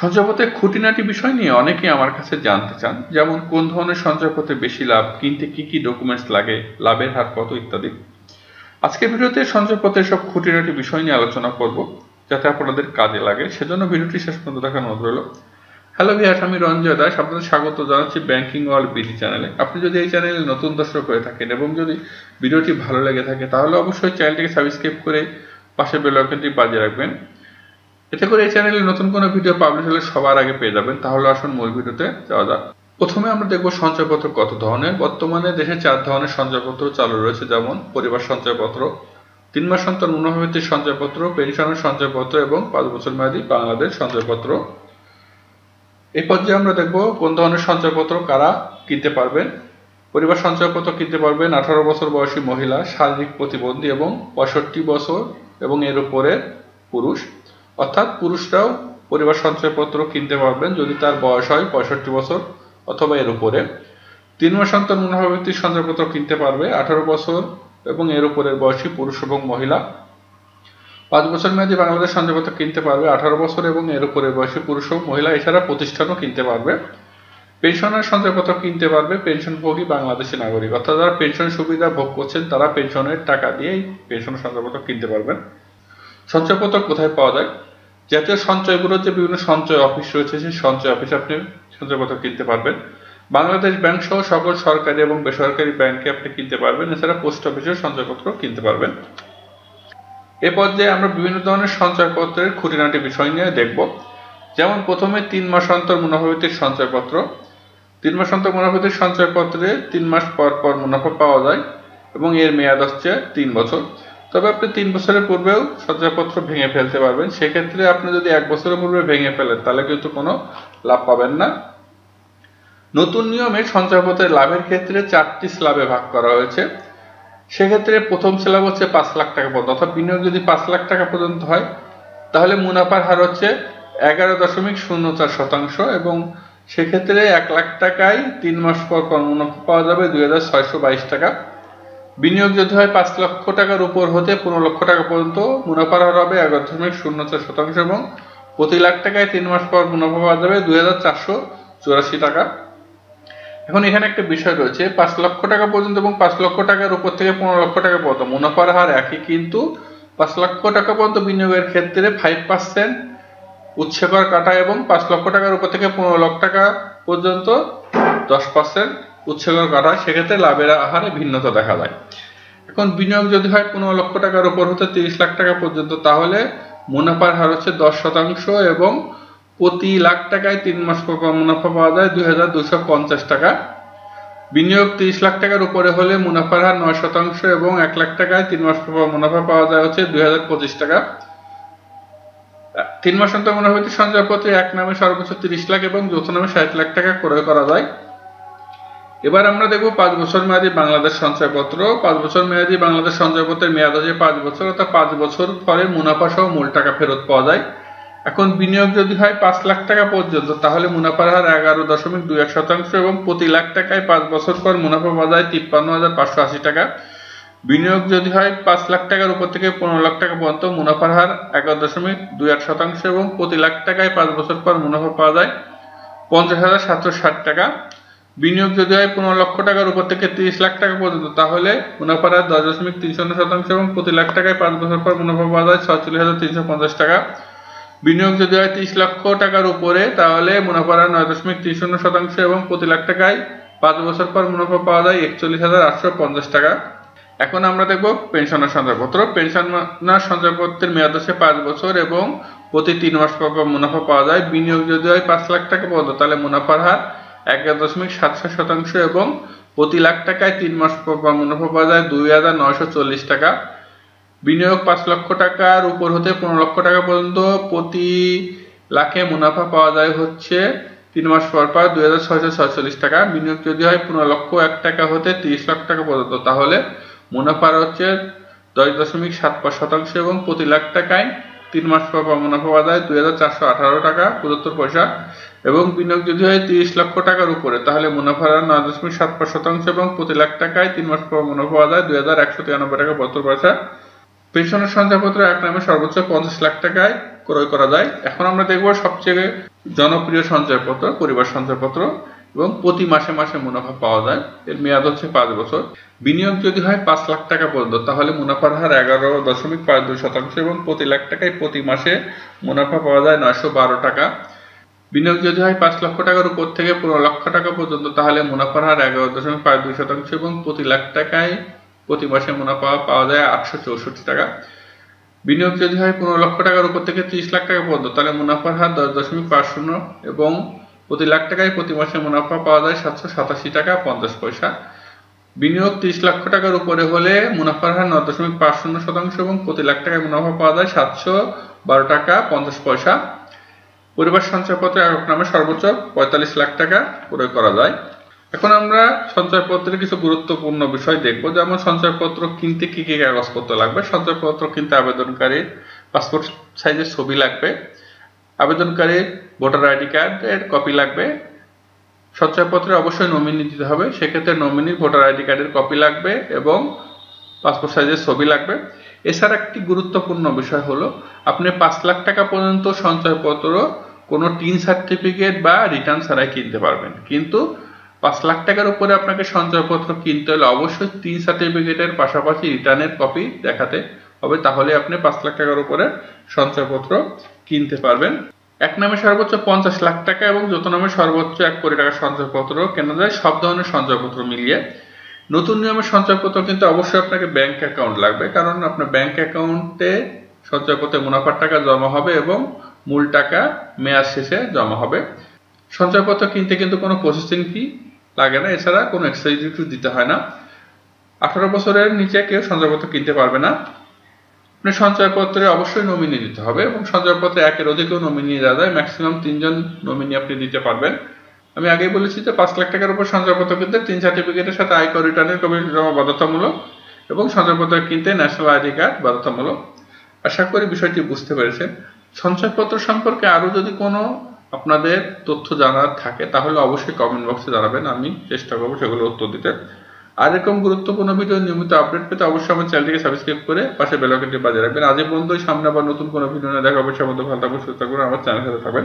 সঞ্চয়পত্রের খুঁটিনাটি বিষয় নিয়ে অনেকেই আমার কাছে জানতে চান, যেমন কোন ধরনের সঞ্চয়পত্রে বেশি লাভ, কিনতে কি কি ডকুমেন্টস লাগে, লাভের হার কত ইত্যাদি। আজকের ভিডিওতে সঞ্চয়পত্রের সব খুঁটিনাটি বিষয় নিয়ে আলোচনা করব, যাতে আপনাদের কাজে লাগে। সেজন্য ভিডিওটি শেষ পর্যন্ত দেখার অনুরোধ রইল। হ্যালো ভিউয়ার্স, আমি রঞ্জয় দাস আপনাদের স্বাগত জানাচ্ছি ব্যাংকিং ওয়ার্ল্ড বিডি চ্যানেলে। আপনি যদি এই চ্যানেলে নতুন দর্শক হয়ে থাকেন এবং যদি ভিডিওটি ভালো লেগে থাকে, তাহলে অবশ্যই চ্যানেলটিকে সাবস্ক্রাইব করে পাশে বেল আইকনটি বাজিয়ে রাখবেন। এতে করে এই চ্যানেলে নতুন কোনো ভিডিও পাবলিশ হলে সবার আগে পেয়ে যাবেন। তাহলে আসুন মূল ভিডিওতে যাওয়া যাক। প্রথমে আমরা দেখব সঞ্চয়পত্র কত ধরনের। বর্তমানে দেশে 4 ধরনের সঞ্চয়পত্র চালু রয়েছে, যেমন পরিবার সঞ্চয়পত্র, 3 মাস অন্তর মুনাফাভিত্তিক সঞ্চয়পত্র, পেনশনের সঞ্চয়পত্র এবং 5 বছর মেয়াদী বাংলাদেশ সঞ্চয়পত্র। এই পর্যায়ে আমরা দেখব কোন ধরনের সঞ্চয়পত্র কারা কিনতে পারবেন। পরিবার সঞ্চয়পত্র কিনতে পারবেন 18 বছর বয়সী মহিলা, শারীরিক প্রতিবন্ধী এবং 65 বছর এবং এর উপরে পুরুষ। অর্থাৎ পুরুষরাও পরিবার সঞ্চয়পত্র কিনতে পারবেন যদি তার বয়স হয় 65 বছর অথবা এর উপরে। 3 মাস অন্তর মুনাফাভিত্তিক সঞ্চয়পত্র কিনতে পারবে 18 বছর এবং এর উপরের বয়সী পুরুষ এবং মহিলা। 5 বছর মেয়াদী বাংলাদেশ সঞ্চয়পত্র কিনতে পারবে 18 বছর এবং এর উপরের বয়সী পুরুষ ও মহিলা। এছাড়া প্রতিষ্ঠানও কিনতে পারবে। পেনশনের সঞ্চয়পত্র কিনতে পারবে পেনশনভোগী বাংলাদেশী নাগরিক, অর্থাৎ যারা পেনশন সুবিধা ভোগ করছেন তারা পেনশনের টাকা দিয়েই পেনশন সঞ্চয়পত্র কিনতে পারবেন। সঞ্চয়পত্র কোথায় পাওয়া যায়? জাতীয় সঞ্চয় ব্যুরোর যে বিভিন্ন সঞ্চয় অফিস রয়েছে, সেই সঞ্চয় অফিসে আপনি সঞ্চয়পত্র কিনতে পারবেন। বাংলাদেশ ব্যাংক সহ সকল সরকারি এবং বেসরকারি ব্যাংকে আপনি কিনতে পারবেন। এছাড়া পোস্ট অফিসের সঞ্চয়পত্র কিনতে পারবেন। এ পর্যায়ে আমরা বিভিন্ন ধরনের সঞ্চয়পত্রের খুঁটিনাটি বিষয় নিয়ে দেখব। যেমন প্রথমে 3 মাস অন্তর মুনাফাভিত্তিক সঞ্চয়পত্র। 3 মাস অন্তর মুনাফাভিত্তিক সঞ্চয়পত্রে 3 মাস পর পর মুনাফা পাওয়া যায় এবং এর মেয়াদ হচ্ছে 3 বছর। তবে আপনি 3 বছরের পূর্বেও সঞ্চয়পত্র ভেঙে ফেলতে পারবেন। সেক্ষেত্রে আপনি যদি 1 বছরের পূর্বে ভেঙে ফেলেন তাহলে কিন্তু কোনো লাভ পাবেন না। নতুন নিয়মে সঞ্চয়পত্রের লাভের ক্ষেত্রে 4টি স্ল্যাবে ভাগ করা হয়েছে। সেক্ষেত্রে প্রথম স্ল্যাব হচ্ছে 5 লাখ টাকা পর্যন্ত, অর্থাৎ বিনিয়োগ যদি 5 লাখ টাকা পর্যন্ত হয় তাহলে মুনাফার হার হচ্ছে 11.04% এবং সেক্ষেত্রে 1 লাখ টাকায় 3 মাস পর পর মুনাফা পাওয়া যাবে 2622 টাকা। বিনিয়োগ যদি হয় 5 লক্ষ টাকার উপর হতে 15 লক্ষ টাকা পর্যন্ত মুনাফার হার হবে 11.04% এবং প্রতি লাখ টাকায় 3 মাস পর মুনাফা পাওয়া যাবে 2484 টাকা। এখন এখানে একটা বিষয় রয়েছে, 5 লক্ষ টাকা পর্যন্ত এবং 5 লক্ষ টাকার উপর থেকে 15 লক্ষ টাকা পর্যন্ত মুনাফার হার একই, কিন্তু 5 লক্ষ টাকা পর্যন্ত বিনিয়োগের ক্ষেত্রে 5% উৎসেকর কাটা এবং 5 লক্ষ টাকার উপর থেকে 15 লক্ষ টাকা পর্যন্ত 10% উৎসেকর কাটা। সেক্ষেত্রে লাভের হারে ভিন্নতা দেখা যায়। এখন বিনিয়োগ যদি হয় 15 লক্ষ টাকার উপর হতে 30 লাখ টাকা পর্যন্ত, তাহলে মুনাফার হার হচ্ছে 10% এবং প্রতি লাখ টাকায় 3 মাস পর মুনাফা পাওয়া যায় 2250 টাকা। বিনিয়োগ 30 লাখ টাকার উপরে হলে মুনাফার হার 9% এবং 1 লাখ টাকায় 3 মাস পর মুনাফা পাওয়া যায় হচ্ছে 2025 টাকা। 3 মাস অন্তর মুনাফাভিত্তিক সঞ্চয়পত্রে এক নামে সর্বোচ্চ 30 লাখ এবং যৌথ নামে 60 লাখ টাকা ক্রয় করা যায়। এবার আমরা দেখব 5 বছর মেয়াদী বাংলাদেশ সঞ্চয়পত্র। 5 বছর মেয়াদী বাংলাদেশ সঞ্চয়পত্রের মেয়াদ হচ্ছে 5 বছর, অর্থাৎ 5 বছর পরে মুনাফা সহ মূল টাকা ফেরত পাওয়া যায়। এখন বিনিয়োগ যদি হয় 5 লাখ টাকা পর্যন্ত, তাহলে মুনাফার হার 11.21% এবং প্রতি লাখ টাকায় 5 বছর পর মুনাফা পাওয়া যায় 53,580 টাকা। বিনিয়োগ যদি হয় 5 লাখ টাকার উপর থেকে 15 লাখ টাকা পর্যন্ত মুনাফার হার 11.28% এবং প্রতি লাখ টাকায় 5 বছর পর মুনাফা পাওয়া যায় 50,760 টাকা। বিনিয়োগ যদি হয় 15 লক্ষ টাকার উপর থেকে 30 লাখ টাকা পর্যন্ত, তাহলে মুনাফার হার 10.53% এবং প্রতি লাখ টাকায় 5 বছর পর মুনাফা পাওয়া যায় 46,350 টাকা। বিনিয়োগ যদি হয় 30 লক্ষ টাকার উপরে, তাহলে মুনাফার হার 9.30% এবং প্রতি লাখ টাকায় 5 বছর পর মুনাফা পাওয়া যায় 41,850 টাকা। এখন আমরা দেখব পেনশনের সঞ্চয়পত্র। পেনশনের সঞ্চয়পত্রের মেয়াদ হচ্ছে 5 বছর এবং প্রতি 3 মাস পর পর মুনাফা পাওয়া যায়। বিনিয়োগ যদি হয় 5 লাখ টাকা পর্যন্ত, তাহলে মুনাফার হার 11.76% এবং প্রতি লাখ টাকায় 3 মাস পর পর মুনাফা পাওয়া যায় 2940 টাকা। বিনিয়োগ 5 লক্ষ টাকার উপর হতে 15 লক্ষ টাকা পর্যন্ত প্রতি লাখে মুনাফা পাওয়া যায় হচ্ছে 3 মাস পর পর 2646 টাকা। বিনিয়োগ যদি হয় 15 লক্ষ 1 টাকা হতে 30 লাখ টাকা পর্যন্ত, তাহলে মুনাফার হচ্ছে 10.75% এবং প্রতি লাখ টাকায় 3 মাস পর পর মুনাফা পাওয়া যায় 2418 টাকা 75 পয়সা। এবং বিনিয়োগ যদি হয় 30 লক্ষ টাকার উপরে, তাহলে মুনাফার হার 9.75% এবং প্রতি লাখ টাকায় 3 মাস পর মুনাফা পাওয়া যায় 2193 টাকা 72 পয়সা। পেনশনের সঞ্চয়পত্র এক নামে সর্বোচ্চ 50 লাখ টাকায় ক্রয় করা যায়। এখন আমরা দেখব সবচেয়ে জনপ্রিয় সঞ্চয়পত্র পরিবার সঞ্চয়পত্র এবং প্রতি মাসে মাসে মুনাফা পাওয়া যায়। এর মেয়াদ হচ্ছে 5 বছর। বিনিয়োগ যদি হয় 5 লাখ টাকা পর্যন্ত তাহলে মুনাফার হার 11.52% এবং প্রতি লাখ টাকায় প্রতি মাসে মুনাফা পাওয়া যায় 912 টাকা। বিনিয়োগ যদি হয় 5 লক্ষ টাকার উপর থেকে 15 লক্ষ টাকা পর্যন্ত তাহলে মুনাফার হার 11.52% এবং প্রতি লাখ টাকায় প্রতি মাসে মুনাফা পাওয়া যায় 864 টাকা। বিনিয়োগ যদি হয় 15 লক্ষ টাকার উপর থেকে 30 লাখ টাকা পর্যন্ত তাহলে মুনাফার হার 10.50 এবং প্রতি লাখ টাকায় প্রতি মাসে মুনাফা পাওয়া যায় 787 টাকা 50 পয়সা। বিনিয়োগ 30 লক্ষ টাকার উপরে হলে মুনাফার হার 9.50% এবং প্রতি লাখ টাকায় মুনাফা পাওয়া যায় 712 টাকা 50 পয়সা। পরিবার সঞ্চয়পত্র একক নামে সর্বোচ্চ 45 লাখ টাকা ক্রয় করা যায়। এখন আমরা সঞ্চয়পত্রের কিছু গুরুত্বপূর্ণ বিষয় দেখব, যেমন সঞ্চয়পত্র কিনতে কি কি কাগজপত্র লাগবে। সঞ্চয়পত্র কিনতে আবেদনকারীর পাসপোর্ট সাইজের ছবি লাগবে, আবেদনকারীর ভোটার আইডি কার্ডের কপি লাগবে, সঞ্চয়পত্রে অবশ্যই নমিনি দিতে হবে, সেক্ষেত্রে নমিনির ভোটার আইডি কার্ডের কপি লাগবে এবং পাসপোর্ট সাইজের ছবি লাগবে। এছাড়া একটি গুরুত্বপূর্ণ বিষয় হলো আপনি 5 লাখ টাকা পর্যন্ত সঞ্চয়পত্র কোনো টিন সার্টিফিকেট বা রিটার্ন ছাড়াই কিনতে পারবেন, কিন্তু 5 লাখ টাকার উপরে আপনাকে সঞ্চয়পত্র কিনতে হলে অবশ্যই টিন সার্টিফিকেটের পাশাপাশি রিটার্নের কপি দেখাতে হবে, তাহলে আপনি 5 লাখ টাকার উপরে সঞ্চয়পত্র কিনতে পারবেন। এক নামে সর্বোচ্চ 50 লাখ টাকা এবং যৌথ নামে সর্বোচ্চ 1 কোটি টাকা সঞ্চয়পত্র কেনা যায়, সব ধরনের সঞ্চয়পত্র মিলিয়ে। নতুন নিয়মের সঞ্চয়পত্র কিন্তু অবশ্যই আপনাকে ব্যাংক অ্যাকাউন্ট লাগবে, কারণ আপনার ব্যাংক অ্যাকাউন্টে সঞ্চয়পত্রে মুনাফার টাকা জমা হবে এবং মূল টাকা মেয়াদ শেষে জমা হবে। সঞ্চয়পত্র কিনতে কিন্তু কোনো প্রসেসিং ফি লাগে না, এছাড়া কোনো এক্সাইজ ডিউটি দিতে হয় না। 18 বছরের নিচে কেউ সঞ্চয়পত্র কিনতে পারবে না। আপনি সঞ্চয়পত্রে অবশ্যই নমিনি দিতে হবে এবং সঞ্চয়পত্রে একের অধিকও নমিনি দেওয়া যায়, ম্যাক্সিমাম 3 জন নমিনি আপনি দিতে পারবেন। আমি আগেই বলেছি যে 5 লাখ টাকার উপর সঞ্চয়পত্র কিনতে 3 সার্টিফিকেটের সাথে আয়কর রিটার্নের কপি জমা বাধ্যতামূলক এবং সঞ্চয়পত্র কিনতে ন্যাশনাল আইডি কার্ড বাধ্যতামূলক। আশা করি বিষয়টি বুঝতে পেরেছেন। সঞ্চয়পত্র সম্পর্কে আরও যদি কোনো আপনাদের তথ্য জানার থাকে তাহলে অবশ্যই কমেন্ট বক্সে জানাবেন, আমি চেষ্টা করবো সেগুলো উত্তর দিতে। আর এরকম গুরুত্বপূর্ণ ভিডিও নিয়মিত আপডেট পেতে অবশ্যই আমার চ্যানেলটিকে সাবস্ক্রাইব করে পাশে বেল আইকনটি বাজিয়ে রাখবেন। আজ পর্যন্ত সামনে আবার নতুন কোনো ভিডিও দেখা হবে, সে মধ্যে ভালো থাকবেন, সুস্থ থাকবেন, আমার চ্যানেলের সাথে থাকবেন।